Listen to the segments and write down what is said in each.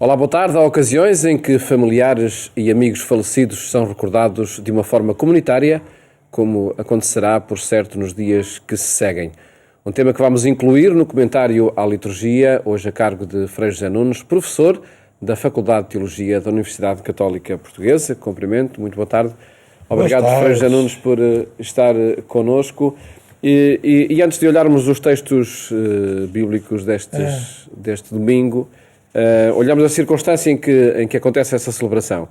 Olá, boa tarde. Há ocasiões em que familiares e amigos falecidos são recordados de uma forma comunitária, como acontecerá, por certo, nos dias que se seguem. Um tema que vamos incluir no comentário à liturgia, hoje a cargo de Frei José Nunes, professor da Faculdade de Teologia da Universidade Católica Portuguesa. Cumprimento, muito boa tarde. Obrigado, Frei José Nunes, por estar connosco. E antes de olharmos os textos bíblicos deste domingo, olhamos a circunstância em que acontece essa celebração.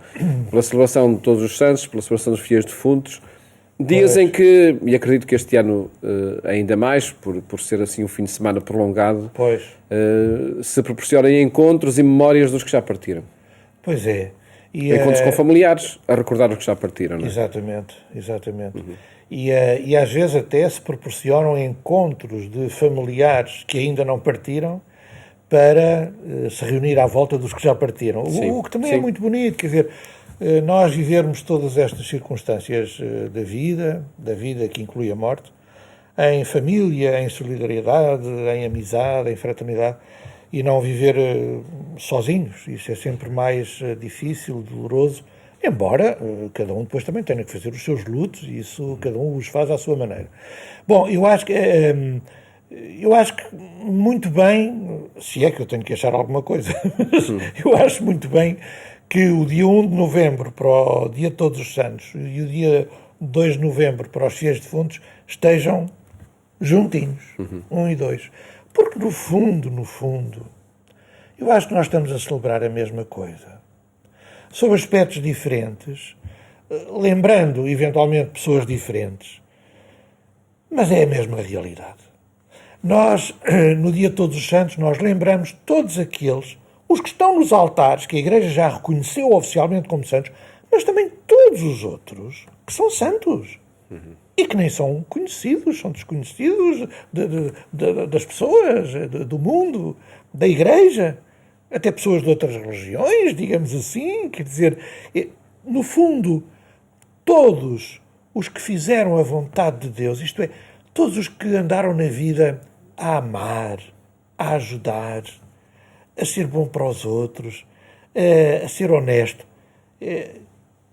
Pela celebração de Todos os Santos, pela celebração dos Fiéis Defuntos, dias em que, e acredito que este ano ainda mais, por ser assim um fim de semana prolongado, se proporcionam encontros e memórias dos que já partiram. Pois é. Encontros com familiares, a recordar os que já partiram, não é? Exatamente. Uhum. E às vezes até se proporcionam encontros de familiares que ainda não partiram para se reunir à volta dos que já partiram. O que também é muito bonito, quer dizer, nós vivermos todas estas circunstâncias da vida que inclui a morte, em família, em solidariedade, em amizade, em fraternidade, e não viver sozinhos. Isso é sempre mais difícil, doloroso, embora cada um depois também tenha que fazer os seus lutos, e isso cada um os faz à sua maneira. Bom, eu acho que muito bem, se é que eu tenho que achar alguma coisa, eu acho muito bem que o dia 1 de novembro para o dia de Todos os Santos e o dia 2 de novembro para os Fiéis Defuntos estejam juntinhos, 1 e 2. Porque no fundo, eu acho que nós estamos a celebrar a mesma coisa. Sob aspectos diferentes, lembrando eventualmente pessoas diferentes, mas é a mesma realidade. Nós, no dia de Todos os Santos, nós lembramos todos aqueles, os que estão nos altares, que a Igreja já reconheceu oficialmente como santos, mas também todos os outros que são santos. E que nem são conhecidos, são desconhecidos das pessoas, do mundo, da Igreja, até pessoas de outras religiões, digamos assim, quer dizer, no fundo, todos os que fizeram a vontade de Deus, isto é, todos os que andaram na vida a amar, a ajudar, a ser bom para os outros, a ser honesto,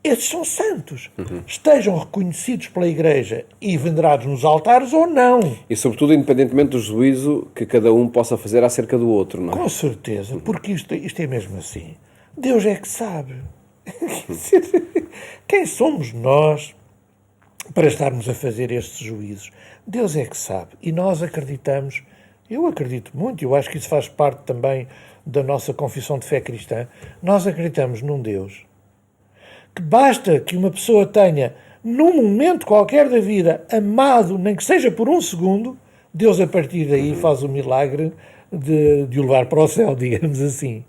esses são santos. Estejam reconhecidos pela Igreja e venerados nos altares ou não. E sobretudo independentemente do juízo que cada um possa fazer acerca do outro, não é? Com certeza, porque isto é mesmo assim. Deus é que sabe. Quem somos nós para estarmos a fazer estes juízos? Deus é que sabe. E nós acreditamos, eu acredito muito, eu acho que isso faz parte também da nossa confissão de fé cristã, nós acreditamos num Deus que basta que uma pessoa tenha, num momento qualquer da vida, amado, nem que seja por um segundo, Deus a partir daí faz o milagre de o levar para o céu, digamos assim.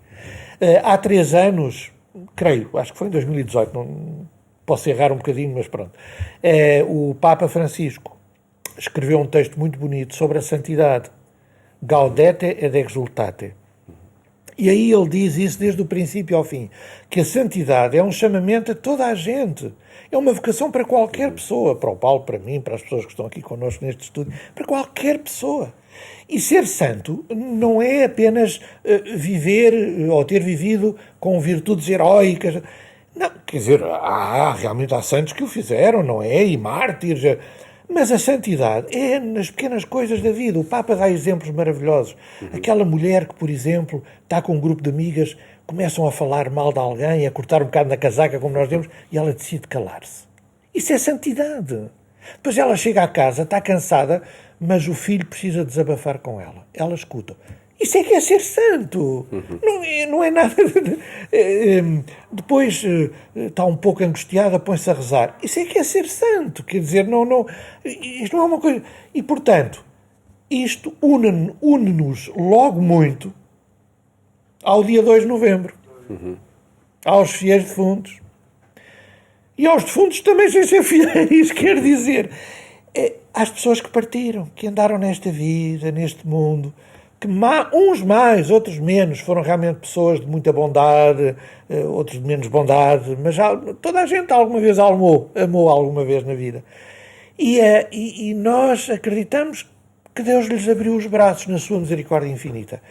Há 3 anos, creio, acho que foi em 2018, não posso errar um bocadinho, mas pronto, o Papa Francisco escreveu um texto muito bonito sobre a santidade, Gaudete et Exultate. E aí ele diz isso desde o princípio ao fim, que a santidade é um chamamento a toda a gente, é uma vocação para qualquer pessoa, para o Paulo, para mim, para as pessoas que estão aqui connosco neste estúdio, para qualquer pessoa. E ser santo não é apenas viver ou ter vivido com virtudes heróicas. Não, quer dizer, realmente há santos que o fizeram, não é? E mártires. Mas a santidade é nas pequenas coisas da vida. O Papa dá exemplos maravilhosos. Aquela mulher que, por exemplo, está com um grupo de amigas, começam a falar mal de alguém, a cortar um bocado na casaca, como nós temos, e ela decide calar-se. Isso é santidade. Depois ela chega à casa, está cansada, mas o filho precisa desabafar com ela. Ela escuta. Isso é que é ser santo. Não é nada. Depois está um pouco angustiada, põe-se a rezar. Isso é que é ser santo. Quer dizer, isto não é uma coisa. E, portanto, isto une-nos logo muito ao dia 2 de novembro. Aos fiéis defuntos. E aos defuntos também sem ser fiéis, quer dizer. Às pessoas que partiram, que andaram nesta vida, neste mundo, que uns mais, outros menos, foram realmente pessoas de muita bondade, outros de menos bondade, mas toda a gente alguma vez amou alguma vez na vida. E nós acreditamos que Deus lhes abriu os braços na sua misericórdia infinita.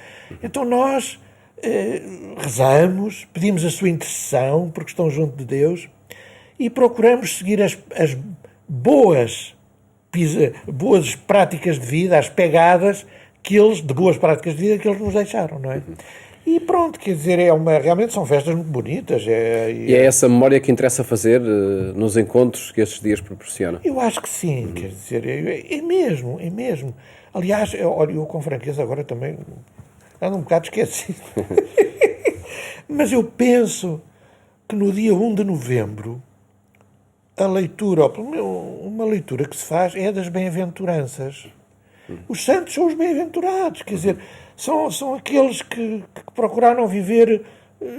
Então nós rezamos, pedimos a sua intercessão, porque estão junto de Deus, e procuramos seguir as boas práticas de vida, as pegadas de boas práticas de vida que eles nos deixaram, não é? E pronto, quer dizer, realmente são festas muito bonitas. E é essa memória que interessa fazer nos encontros que estes dias proporcionam? Eu acho que sim, quer dizer, é mesmo. Aliás, eu com franqueza agora também ando um bocado esquecido. Mas eu penso que no dia 1 de novembro, a leitura, uma leitura que se faz é das bem-aventuranças. Os santos são os bem-aventurados, quer dizer, são aqueles que procuraram viver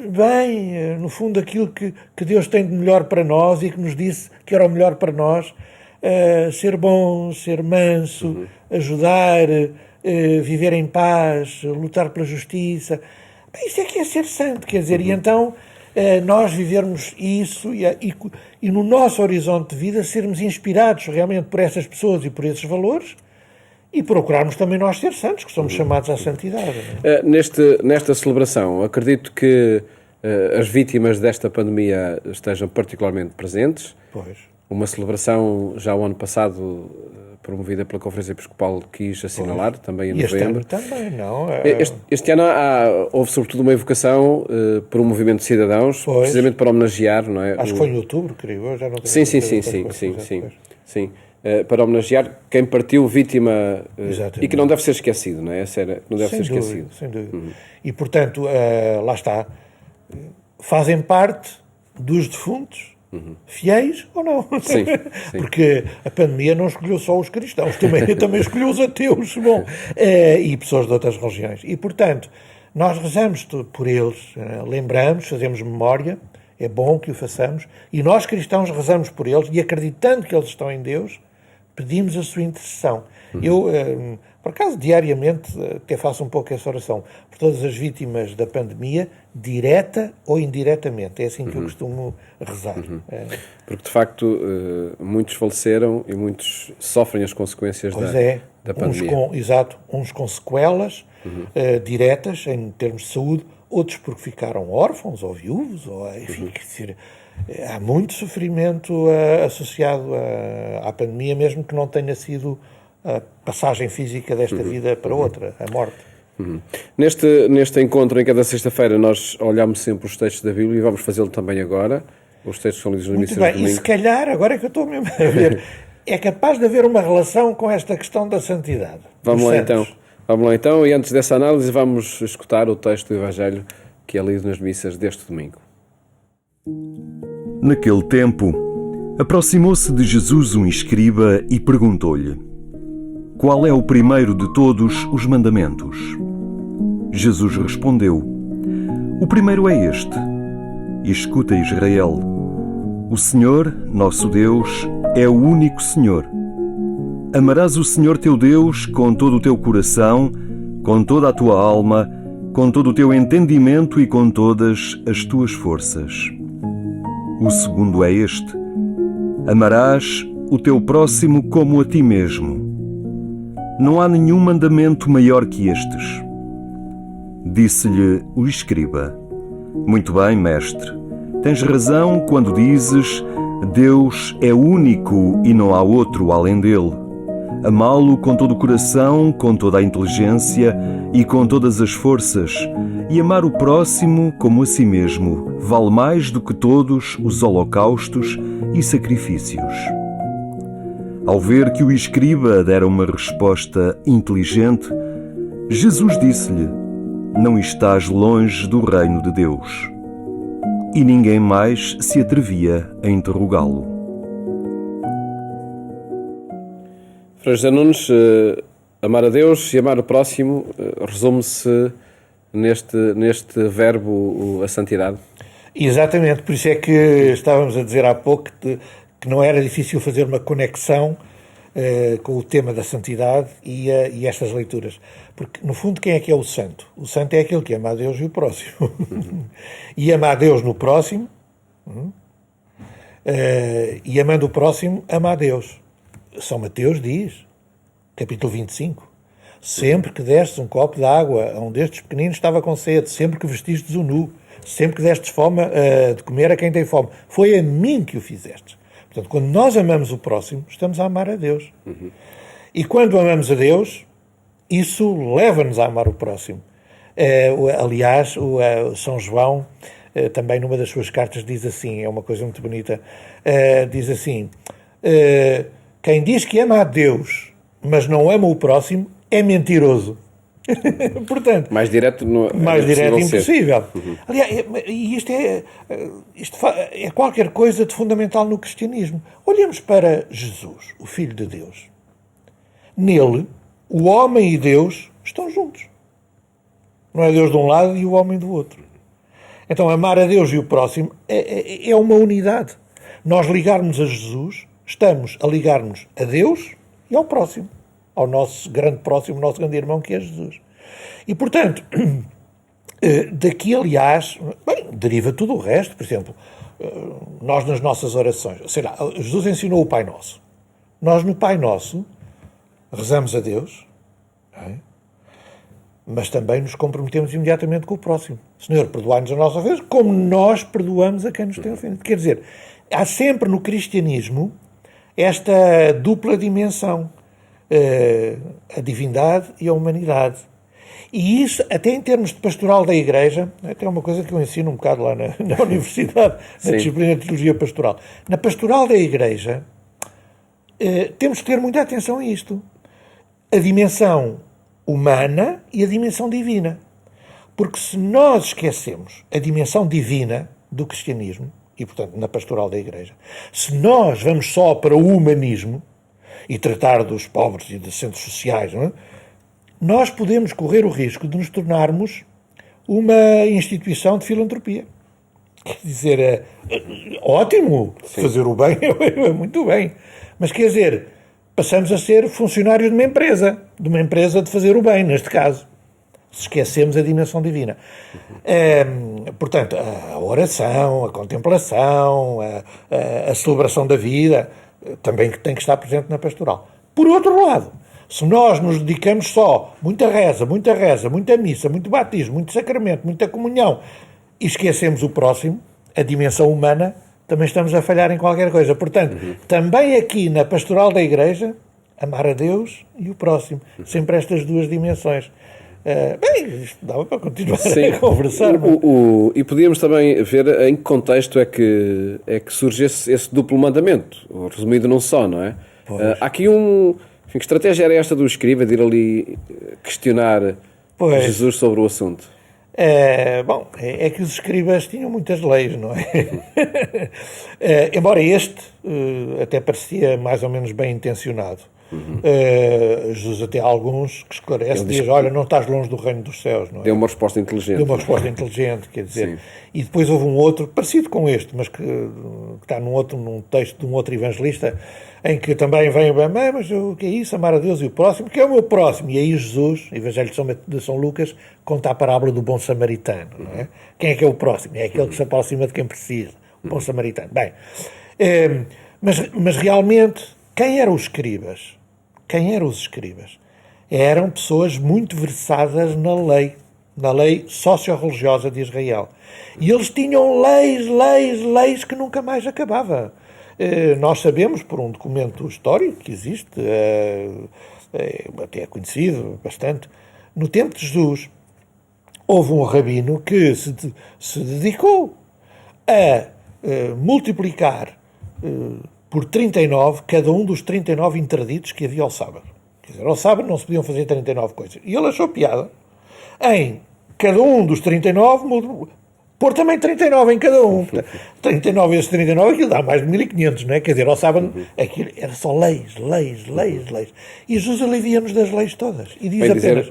bem, no fundo, aquilo que Deus tem de melhor para nós e que nos disse que era o melhor para nós, ser bom, ser manso, ajudar, viver em paz, lutar pela justiça. Isso é que é ser santo, quer dizer, e então nós vivermos isso e no nosso horizonte de vida sermos inspirados realmente por essas pessoas e por esses valores, e procurarmos também nós ser santos, que somos chamados à santidade. Nesta celebração, acredito que as vítimas desta pandemia estejam particularmente presentes. Pois. Uma celebração já o ano passado promovida pela Conferência Episcopal quis assinalar, também em novembro. Este ano também, não? Este ano houve sobretudo uma evocação por um movimento de cidadãos, precisamente para homenagear, não é? Acho que foi em outubro, creio eu, já não tenho Sim. Para homenagear quem partiu vítima e que não deve ser esquecido, não é? Não deve ser esquecido. Sem dúvida. E, portanto, lá está, fazem parte dos defuntos, fiéis ou não? Sim. Porque a pandemia não escolheu só os cristãos, também escolheu os ateus, e pessoas de outras religiões. E, portanto, nós rezamos por eles, lembramos, fazemos memória, é bom que o façamos, e nós cristãos rezamos por eles, e acreditando que eles estão em Deus, pedimos a sua intercessão. Eu, por acaso, diariamente, até faço um pouco essa oração, por todas as vítimas da pandemia, direta ou indiretamente. É assim que eu costumo rezar. Porque, de facto, muitos faleceram e muitos sofrem as consequências da pandemia. Uns com sequelas diretas, em termos de saúde, outros porque ficaram órfãos ou viúvos, ou, enfim, quer dizer, há muito sofrimento associado à pandemia, mesmo que não tenha sido a passagem física desta vida para outra, a morte. Neste encontro, em cada sexta-feira, nós olhamos sempre os textos da Bíblia e vamos fazê-lo também agora. Os textos são lidos no Muito missas bem, de domingo. e se calhar, agora é que eu estou mesmo a ver, é capaz de haver uma relação com esta questão da santidade. Vamos lá então, e antes dessa análise vamos escutar o texto do Evangelho que é lido nas missas deste domingo. Naquele tempo, aproximou-se de Jesus um escriba e perguntou-lhe: qual é o primeiro de todos os mandamentos? Jesus respondeu: o primeiro é este: escuta, Israel, o Senhor, nosso Deus, é o único Senhor. Amarás o Senhor teu Deus com todo o teu coração, com toda a tua alma, com todo o teu entendimento e com todas as tuas forças. O segundo é este: amarás o teu próximo como a ti mesmo. Não há nenhum mandamento maior que estes. Disse-lhe o escriba: muito bem, mestre, tens razão quando dizes: Deus é único e não há outro além dele. Amá-lo com todo o coração, com toda a inteligência e com todas as forças, e amar o próximo como a si mesmo, vale mais do que todos os holocaustos e sacrifícios. Ao ver que o escriba dera uma resposta inteligente, Jesus disse-lhe: não estás longe do reino de Deus. E ninguém mais se atrevia a interrogá-lo. Frei José Nunes, amar a Deus e amar o próximo resume-se neste verbo, a santidade? Exatamente, por isso é que estávamos a dizer há pouco que não era difícil fazer uma conexão com o tema da santidade e estas leituras. Porque, no fundo, quem é que é o santo? O santo é aquele que ama a Deus e o próximo. E ama a Deus no próximo, e amando o próximo, ama a Deus. São Mateus diz, capítulo 25, sempre que destes um copo de água a um destes pequeninos estava com sede, sempre que vestistes o nu, sempre que destes fome de comer a quem tem fome. Foi a mim que o fizestes. Portanto, quando nós amamos o próximo, estamos a amar a Deus. E quando amamos a Deus, isso leva-nos a amar o próximo. Aliás, o São João, também numa das suas cartas, diz assim, é uma coisa muito bonita, diz assim, quem diz que ama a Deus, mas não ama o próximo, é mentiroso. Portanto, mais direto impossível. Aliás, isto é qualquer coisa de fundamental no cristianismo. Olhemos para Jesus, o Filho de Deus. Nele, o homem e Deus estão juntos. Não é Deus de um lado e o homem do outro. Então, amar a Deus e o próximo é uma unidade. Nós ligarmos a Jesus, estamos a ligar-nos a Deus e ao próximo. Ao nosso grande próximo, nosso grande irmão, que é Jesus. E, portanto, daqui, aliás, deriva tudo o resto. Por exemplo, nós nas nossas orações, sei lá, Jesus ensinou o Pai Nosso. Nós no Pai Nosso rezamos a Deus, não é? Mas também nos comprometemos imediatamente com o próximo. Senhor, perdoai-nos a nossa ofensa, como nós perdoamos a quem nos tem ofendido. Quer dizer, há sempre no cristianismo esta dupla dimensão. A divindade e a humanidade. E isso, até em termos de pastoral da Igreja, até é uma coisa que eu ensino um bocado lá na universidade, na disciplina de Teologia Pastoral. Na pastoral da Igreja, temos que ter muita atenção a isto. A dimensão humana e a dimensão divina. Porque se nós esquecemos a dimensão divina do cristianismo, e portanto na pastoral da Igreja, se nós vamos só para o humanismo, e tratar dos pobres e dos centros sociais, não é? Nós podemos correr o risco de nos tornarmos uma instituição de filantropia. Quer dizer, ótimo, fazer o bem é muito bem, mas quer dizer, passamos a ser funcionários de uma empresa de fazer o bem, neste caso. Se esquecemos a dimensão divina. Portanto, a oração, a contemplação, a celebração da vida, também tem que estar presente na pastoral. Por outro lado, se nós nos dedicamos só muita reza, muita missa, muito batismo, muito sacramento, muita comunhão, e esquecemos o próximo, a dimensão humana, também estamos a falhar em qualquer coisa. Portanto, também aqui na pastoral da Igreja, amar a Deus e o próximo. Sempre estas duas dimensões. Isto dava para continuar a conversar. E podíamos também ver em que contexto é que surge esse duplo mandamento, resumido num só, não é? Há aqui que estratégia era esta do escriba de ir ali questionar Jesus sobre o assunto? É que os escribas tinham muitas leis, não é? Embora este até parecia mais ou menos bem intencionado. Jesus até há alguns que esclarece, diz, olha, não estás longe do reino dos céus, não é? Deu uma resposta inteligente. Deu uma resposta inteligente, quer dizer. Sim. E depois houve um outro, parecido com este, mas que está num texto de um outro evangelista, em que também vem, mas o que é isso? Amar a Deus e o próximo? Que é o meu próximo? E aí Jesus, Evangelho de São Lucas, conta a parábola do bom samaritano, não é? Quem é que é o próximo? É aquele que se aproxima de quem precisa, o bom samaritano. Bem, mas realmente, quem eram os escribas? Eram pessoas muito versadas na lei socio-religiosa de Israel. E eles tinham leis que nunca mais acabava. Nós sabemos, por um documento histórico que existe, até é conhecido bastante, no tempo de Jesus, houve um rabino que se dedicou a multiplicar por 39 cada um dos 39 interditos que havia ao sábado. Quer dizer, ao sábado não se podiam fazer 39 coisas. E ele achou piada em cada um dos 39 pôr também 39 em cada um. 39 vezes 39, aquilo dá mais de 1500, não é? Quer dizer, ao sábado aquilo era só leis. E Jesus alivia-nos das leis todas. E diz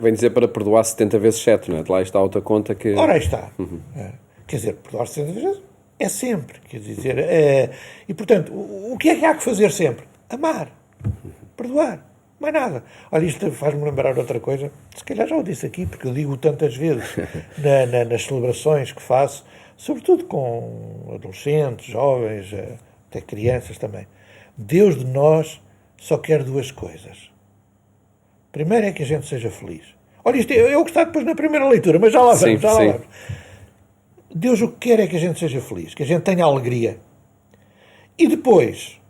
vem dizer para perdoar 70 vezes 7, não é? De lá está a outra conta que... Ora, aí está. Quer dizer, perdoar 70 vezes é sempre. Quer dizer, e portanto, o que é que há que fazer sempre? Amar. Perdoar. Mais nada. Olha, isto faz-me lembrar outra coisa. Se calhar já o disse aqui, porque eu digo tantas vezes nas celebrações que faço, sobretudo com adolescentes, jovens, até crianças também. Deus de nós só quer duas coisas. Primeiro é que a gente seja feliz. Olha, isto eu gostava depois na primeira leitura, mas já lá vamos, já lá vamos. Deus o que quer é que a gente seja feliz, que a gente tenha alegria. E depois,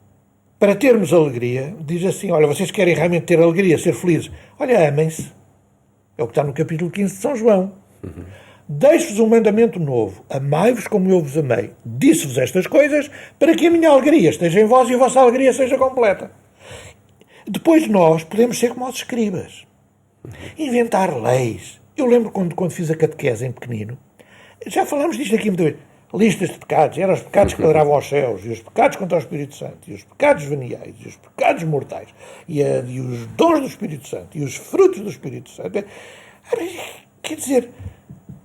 para termos alegria, diz assim, olha, vocês querem realmente ter alegria, ser felizes. Olha, amem-se. É o que está no capítulo 15 de São João. Deixo-vos um mandamento novo. Amai-vos como eu vos amei. Disse-vos estas coisas para que a minha alegria esteja em vós e a vossa alegria seja completa. Depois nós podemos ser como os escribas. Inventar leis. Eu lembro quando fiz a catequese em pequenino, já falámos disto aqui muitas vezes, listas de pecados, eram os pecados que ladravam aos céus, e os pecados contra o Espírito Santo, e os pecados veniais, e os pecados mortais, e os dons do Espírito Santo, e os frutos do Espírito Santo. Quer dizer,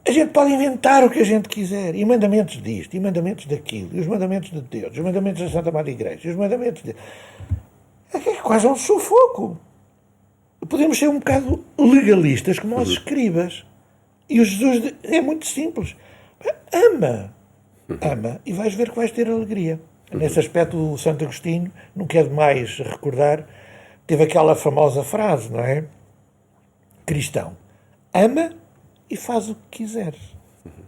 a gente pode inventar o que a gente quiser, e mandamentos disto, e mandamentos daquilo, e os mandamentos de Deus, e os mandamentos da Santa Madre Igreja, e os mandamentos de... É quase um sufoco. Podemos ser um bocado legalistas como os escribas. E o Jesus é muito simples. Ama e vais ver que vais ter alegria. Nesse aspecto, o Santo Agostinho, não quer demais recordar, teve aquela famosa frase, não é? Cristão, ama e faz o que quiseres.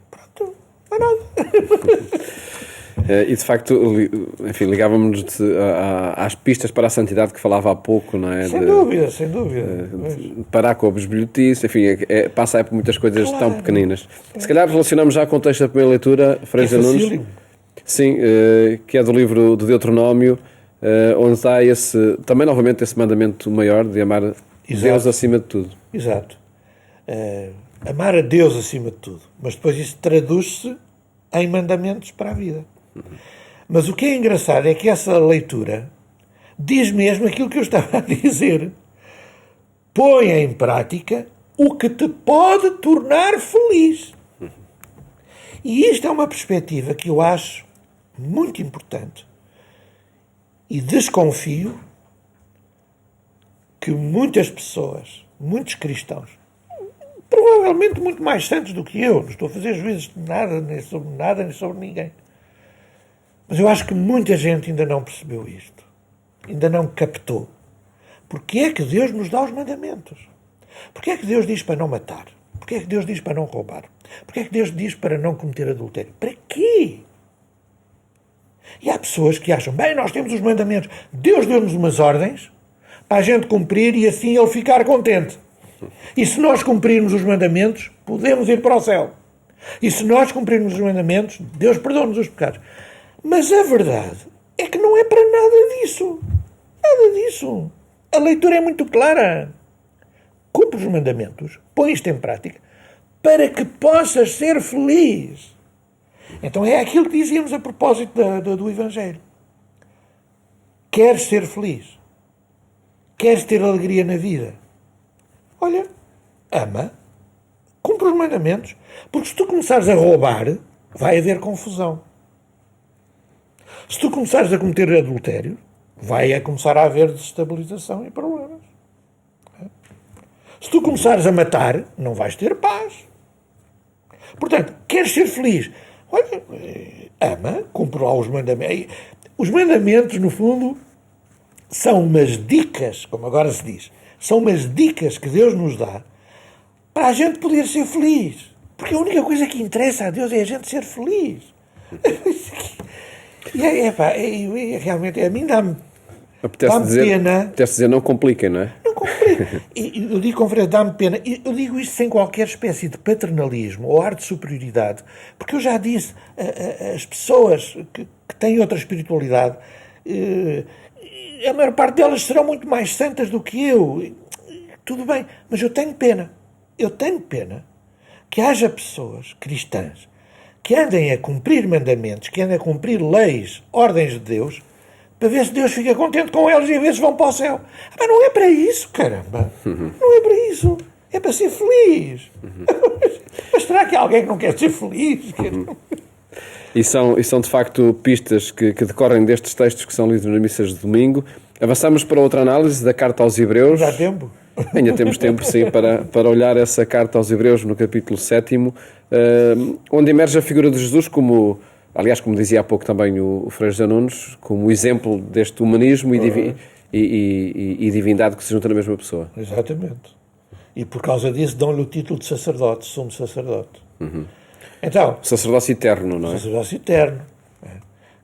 Pronto, não é nada. E de facto, enfim, ligávamos às pistas para a santidade que falava há pouco, não é? Sem dúvida. Parar com a bisbilhotice, enfim, passa aí por muitas coisas tão pequeninas. Se calhar relacionamos já com o texto da primeira leitura, Frei José Nunes. Sim, que é do livro do Deuteronómio, onde está também novamente esse mandamento maior de amar Deus acima de tudo. Exato. Amar a Deus acima de tudo. Mas depois isso traduz-se em mandamentos para a vida. Mas o que é engraçado é que essa leitura diz mesmo aquilo que eu estava a dizer. Põe em prática o que te pode tornar feliz. E isto é uma perspectiva que eu acho muito importante. E desconfio que muitas pessoas, muitos cristãos, provavelmente muito mais santos do que eu, não estou a fazer juízos de nada, nem sobre ninguém. Mas eu acho que muita gente ainda não percebeu isto. Ainda não captou. Porque é que Deus nos dá os mandamentos? Porque é que Deus diz para não matar? Porque é que Deus diz para não roubar? Porque é que Deus diz para não cometer adultério? Para quê? E há pessoas que acham, bem, nós temos os mandamentos. Deus deu-nos umas ordens para a gente cumprir e assim Ele ficar contente. E se nós cumprirmos os mandamentos, podemos ir para o céu. E se nós cumprirmos os mandamentos, Deus perdoa-nos os pecados. Mas a verdade é que não é para nada disso. Nada disso. A leitura é muito clara. Cumpre os mandamentos, põe isto em prática, para que possas ser feliz. Então é aquilo que dizíamos a propósito do Evangelho. Queres ser feliz? Queres ter alegria na vida? Olha, ama, cumpre os mandamentos, porque se tu começares a roubar, vai haver confusão. Se tu começares a cometer adultério, vai começar a haver desestabilização e problemas. Se tu começares a matar, não vais ter paz. Portanto, queres ser feliz? Olha, ama, cumpre lá os mandamentos. Os mandamentos, no fundo, são umas dicas, como agora se diz, são umas dicas que Deus nos dá para a gente poder ser feliz. Porque a única coisa que interessa a Deus é a gente ser feliz. E realmente, a mim dá-me pena. Apetece dizer, não compliquem, não é? Não compliquem. Eu digo com freio, dá-me pena. Eu digo isto sem qualquer espécie de paternalismo ou ar de superioridade, porque eu já disse, as pessoas que têm outra espiritualidade, a maior parte delas serão muito mais santas do que eu. Tudo bem, mas eu tenho pena. Eu tenho pena que haja pessoas cristãs que andem a cumprir mandamentos, que andem a cumprir leis, ordens de Deus, para ver se Deus fica contente com eles e a ver se vão para o céu. Mas não é para isso, caramba. Não é para isso. É para ser feliz. Mas será que há alguém que não quer ser feliz? E são de facto pistas que decorrem destes textos que são lidos nas missas de domingo. Avançamos para outra análise da carta aos Hebreus. Já há tempo? Ainda temos tempo, sim, para olhar essa carta aos Hebreus no capítulo 7, onde emerge a figura de Jesus como, aliás, como dizia há pouco também o Frei José Nunes, como exemplo deste humanismo e divindade que se juntam na mesma pessoa. Exatamente. E por causa disso dão-lhe o título de sacerdote, sumo sacerdote. Então, Sacerdócio eterno, não é? sacerdócio eterno.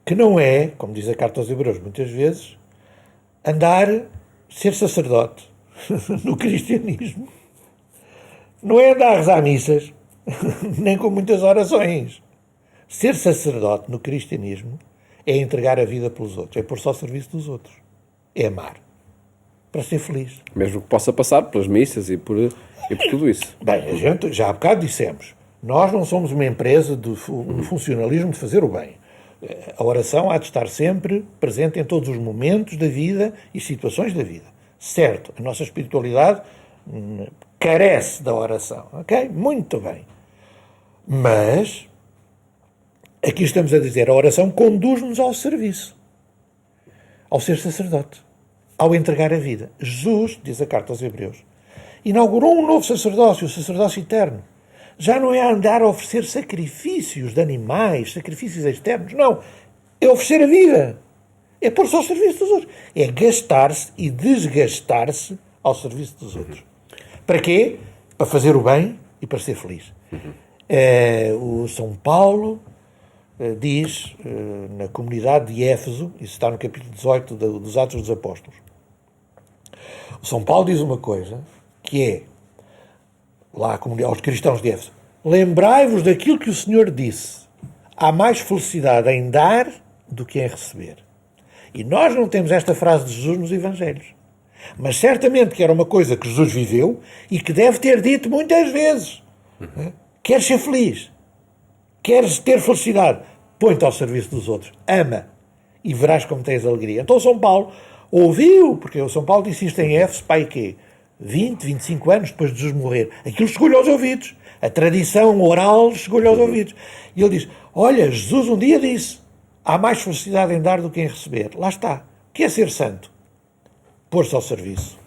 Que não é, como diz a Carta aos Hebreus muitas vezes, ser sacerdote no cristianismo. Não é andar a rezar missas, nem com muitas orações. Ser sacerdote no cristianismo é entregar a vida pelos outros, é pôr-se ao serviço dos outros, é amar, para ser feliz. Mesmo que possa passar pelas missas e por tudo isso. Bem, a gente, já há bocado dissemos, nós não somos uma empresa de um funcionalismo de fazer o bem. A oração há de estar sempre presente em todos os momentos da vida e situações da vida. Certo, a nossa espiritualidade carece da oração, ok? Muito bem. Mas aqui estamos a dizer, a oração conduz-nos ao serviço, ao ser sacerdote, ao entregar a vida. Jesus, diz a Carta aos Hebreus, inaugurou um novo sacerdócio, o sacerdócio eterno. Já não é andar a oferecer sacrifícios de animais, sacrifícios externos, não. É oferecer a vida. É pôr-se ao serviço dos outros. É gastar-se e desgastar-se ao serviço dos outros. Para quê? Para fazer o bem e para ser feliz. O São Paulo diz, na comunidade de Éfeso, isso está no capítulo 18 dos Atos dos Apóstolos, o São Paulo diz uma coisa, que é, lá aos cristãos de Éfeso, lembrai-vos daquilo que o Senhor disse, há mais felicidade em dar do que em receber. E nós não temos esta frase de Jesus nos Evangelhos, mas certamente que era uma coisa que Jesus viveu e que deve ter dito muitas vezes. Queres ser feliz? Queres ter felicidade? Põe-te ao serviço dos outros. Ama. E verás como tens alegria. Então São Paulo ouviu, porque o São Paulo disse isto em Éfeso, pai, quê? 20, 25 anos depois de Jesus morrer. Aquilo chegou-lhe aos ouvidos. A tradição oral chegou-lhe aos ouvidos. E ele diz, olha, Jesus um dia disse, há mais felicidade em dar do que em receber. Lá está. O que é ser santo? Pôr-se ao serviço.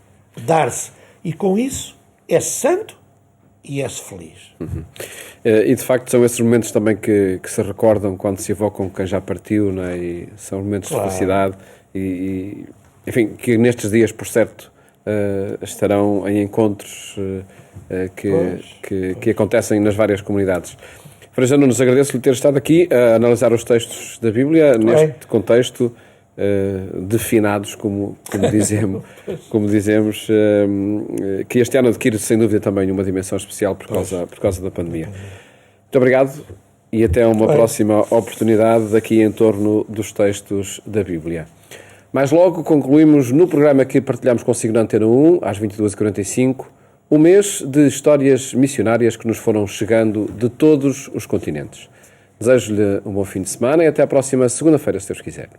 Dar-se. E com isso é santo e é-se feliz. E de facto são esses momentos também que se recordam quando se evocam quem já partiu, não é? E são momentos de felicidade e, enfim, que nestes dias, por certo, estarão em encontros que acontecem nas várias comunidades. Frei José Nunes, agradeço-lhe ter estado aqui a analisar os textos da Bíblia neste contexto de finados, como dizemos, que este ano adquire sem dúvida também uma dimensão especial por causa da pandemia. Muito obrigado e até uma próxima oportunidade aqui em torno dos textos da Bíblia. Mais logo concluímos no programa que partilhamos consigo na Antena 1, às 22h45, um mês de histórias missionárias que nos foram chegando de todos os continentes. Desejo-lhe um bom fim de semana e até à próxima segunda-feira, se Deus quiser.